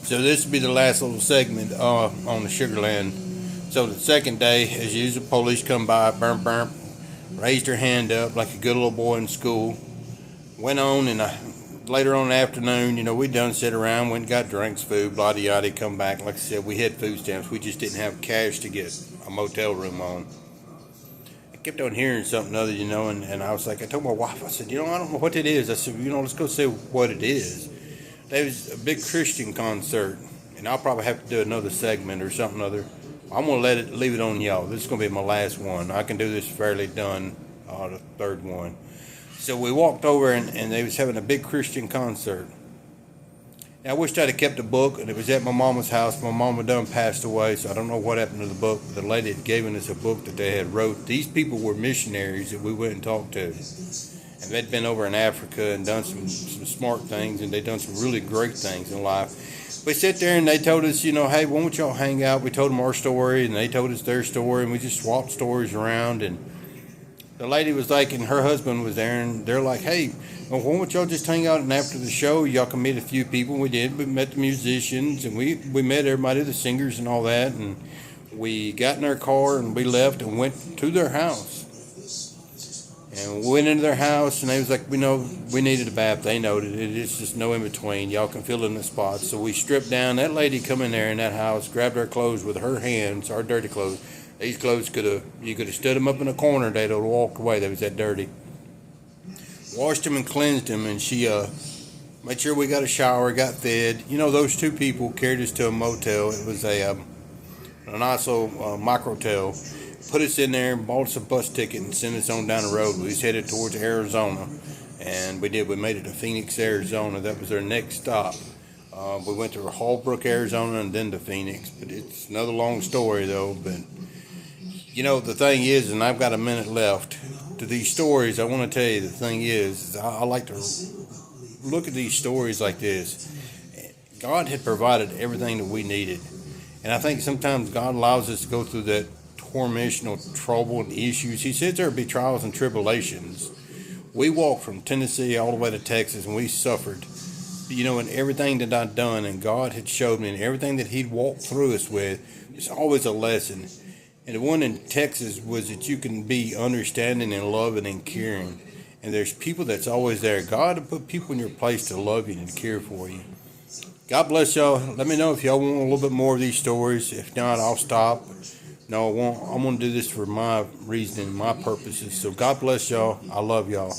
So this will be the last little segment on the Sugarland. So the second day, as usual, police come by, burp, raised her hand up like a good little boy in school. Went on, and later on in the afternoon, we done sit around, went and got drinks, food, blah, yada, come back. Like I said, we had food stamps. We just didn't have cash to get a motel room on. I kept on hearing something other, and I was like, I told my wife, I said, I don't know what it is. I said, let's go see what it is. There was a big Christian concert, and I'll probably have to do another segment or something other. I'm going to leave it on y'all. This is going to be my last one. I can do this fairly done, the third one. So we walked over, and they was having a big Christian concert. Now, I wished I'd have kept the book, and it was at my mama's house. My mama done passed away, so I don't know what happened to the book. The lady had given us a book that they had wrote. These people were missionaries that we went and talked to. And they'd been over in Africa and done some smart things, and they'd done some really great things in life. We sat there and they told us, hey, why don't y'all hang out? We told them our story, and they told us their story, and we just swapped stories around. And the lady was like, and her husband was there, and they're like, hey, well, why don't y'all just hang out, and after the show, y'all can meet a few people. We did. We met the musicians, and we met everybody, the singers and all that, and we got in our car, and we left and went to their house. And we went into their house, and they was like, we needed a bath. They noted it. It's just no in between. Y'all can fill in the spots. So we stripped down. That lady come in there in that house, grabbed our clothes with her hands, our dirty clothes. These clothes you could have stood them up in a corner. They'd have walked away. They was that dirty. Washed them and cleansed them, and she made sure we got a shower, got fed. Those two people carried us to a motel. It was a nice little microtel. Put us in there, bought us a bus ticket, and sent us on down the road. We was headed towards Arizona, and we made it to Phoenix, Arizona. That was our next stop. We went to Holbrook, Arizona, and then to Phoenix. But it's another long story, though. But, the thing is, and I've got a minute left, to these stories, I want to tell you, the thing is I like to look at these stories like this. God had provided everything that we needed. And I think sometimes God allows us to go through that tormentional trouble and issues. He says there will be trials and tribulations. We walked from Tennessee all the way to Texas, and we suffered. And everything that I'd done, and God had showed me, and everything that He'd walked through us with, it's always a lesson. And the one in Texas was that you can be understanding and loving and caring. And there's people that's always there. God will put people in your place to love you and care for you. God bless y'all. Let me know if y'all want a little bit more of these stories. If not, I'll stop. No, I won't. I'm going to do this for my reason and my purposes. So God bless y'all. I love y'all.